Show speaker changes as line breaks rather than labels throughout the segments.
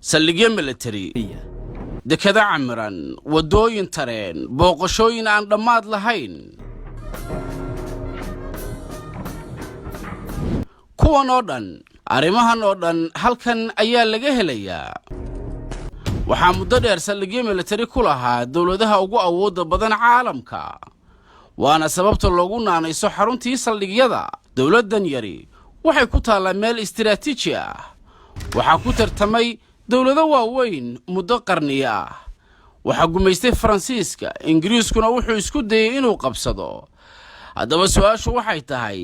saldhigyo military dekada camiran wadooyin tareen booqashooyin aan dhammaad lahayn kuwan oo dhan arrimahan oo dhan halkan ayaa laga helayaa waxaa muddo dheer saldhigyo military ku lahaa dawladaha ugu awoodda badan caalamka waana sababta loogu naanayso xaruntii saldhigyada dawladdan yari waxay ku taallaa meel istiraatiiji ah waxaa ku tartamay dawlado waaweyn muddo qarniyo ah waxaa gumaystay Faransiiska Ingiriiskuna wuxuu isku dayay inuu qabsado haddaba su'aashu waxay tahay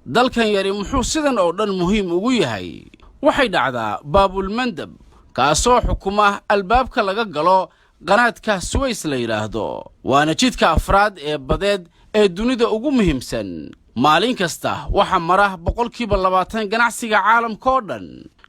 dalkan yari muxuu sidan oo dhan muhiim ugu yahay waxay dhacdaa baabul mandab kaasoo xukuma albaabka laga galo qanaadka Suez la yiraahdo waana jidka afraad ee badeed ee dunida ugu muhiimsan maalin kasta waxa mara 20% ganacsiga caalamka oo dhan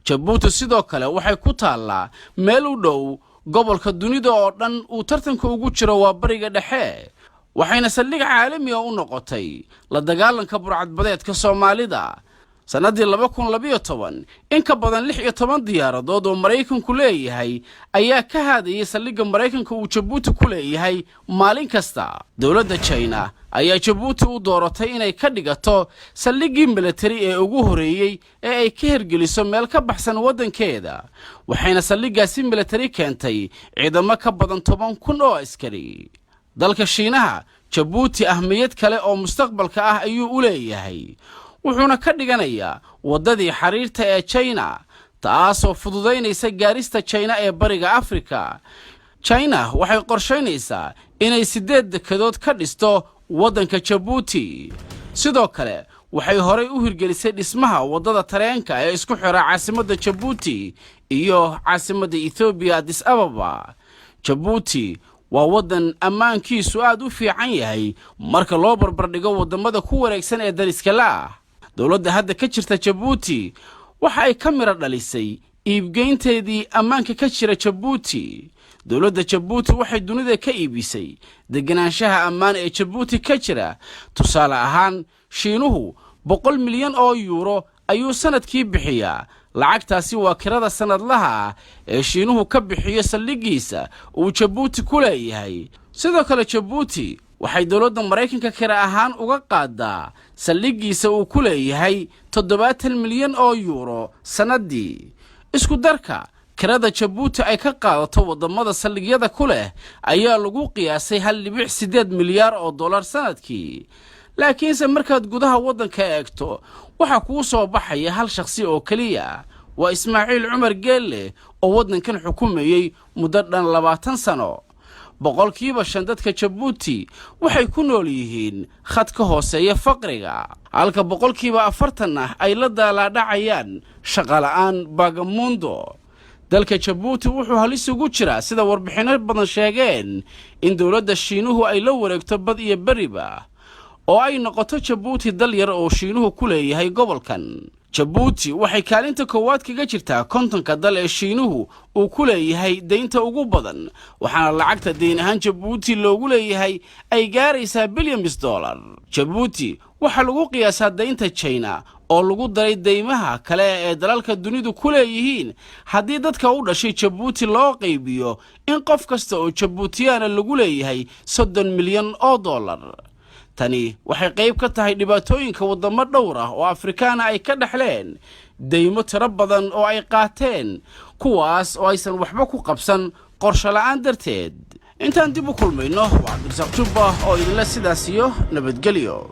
Djibouti sidoo kale waxay ku taallaa meel u dhow gobolka dunida oo dhan uu tartanka ugu jiro waa bariga dhexe waxayna saldhig caalami ah u noqotay la dagaalanka burcadbadeedka Soomaalida sanadii 2012 in ka badan 16 diyaaradood oo Mareykanku leeyahay ayaa ka haadayay saldhigga Mareykanka uu Djibouti ku leeyahay maalin kasta dawladda China ayaa Djibouti u dooratay inay ka dhigato saldhiggii military ee ugu horeeyay ee ay ka hirgeliso meel ka baxsan wadankeeda waxayna saldhiggaasi military keentay ciidamo ka badan 10,000 oo askari dalka Shiinaha Djibouti ahmiyad kale oo mustaqbalka ah ayuu u leeyahay wuxuuna ka dhiganayaa wadadii xiriirta ee China taasoo fududeynaysa gaarista China ee bariga Afrika China waxay qorsheynaysaa inay 8 dekedood ka dhisto wadanka Djibouti sidoo kale waxay horey u hirgelisay dhismaha wadada tareenka ee isku xira caasimadda Djibouti iyo caasimadda Ethiopia Addis Ababa Djibouti waa wadan ammaankiisu aad u fiican yahay marka loo barbar dhigo wadamada ku wareegsan ee dariska la dawladda hadda ka jirta Djibouti waxa ay ka mira dhalisay iibgeynteedii ammaanka ka jira Djibouti dawladda Djibouti waxay dunida ka iibisay deganaanshaha ammaan ee Djibouti ka jira tusaale ahaan Shiinuhu 100 milyan oo euro ayuu sanadkii bixiyaa lacagtaasi waa kirada sanadlaha ee Shiinuhu ka bixiyo saldhigiisa uu Djibouti ku leeyahay sidoo kale Djibouti waxay dawladda Mareykanka kira ahaan uga qaadaa saldhigiisa uu ku leeyahay 70 milyan oo euro sanadii isku darka kirada Djibouti ay ka qaadato wadamada saldhigyada ku leh ayaa lagu qiyaasay 1.8 milyan oo dollar sanadkii laakiinse markaad gudaha wadanka eegto waxa ku soo baxaya hal shakhsi oo kaliya waa Ismaaciil Cumar Geelle oo wadankan xukumayay muddo dhan 20 sano boqolkiiba 5 dadka Djibouti waxay ku nool yihiin khadka hooseeya faqriga halka boqolkiiba 40 ay la daaladhacayaan shaqo la'aan Bagamondo dalka Djibouti wuxuu halis ugu jiraa sida warbixino badan sheegeen in dawladda Shiinuhu ay la wareegto bad iyo bariba oo ay noqoto Djibouti dal yar oo Shiinuhu ku leeyahay gobolkan Djibouti waxay kaalinta koowaad kaga jirtaa kontonka dal ee Shiinuhu uu ku leeyahay deynta ugu badan waxaana lacagta deyn ahaan Djibouti loogu leeyahay ay gaaraysaa billions dollar Djibouti waxa lagu qiyaasaa deynta China oo lagu daray deymaha kale ee dalalka dunidu ku leeyihiin haddii dadka u dhashay Djibouti loo qaybiyo in qof kasta oo Djiboutiana lagu leeyahay 30 milyan oo dollar tani waxay qayb ka tahay dhibaatooyinka wadamo dhowr ah oo Afrikaana ay ka dhaxleen deymo tiro badan oo ay qaateen kuwaas oo aysan waxba ku qabsan qorshe la'aan darteed intaan dib u kulmayno waa Cabdirasaaq Jubba oo idinla sidaas iyo nabadgelyo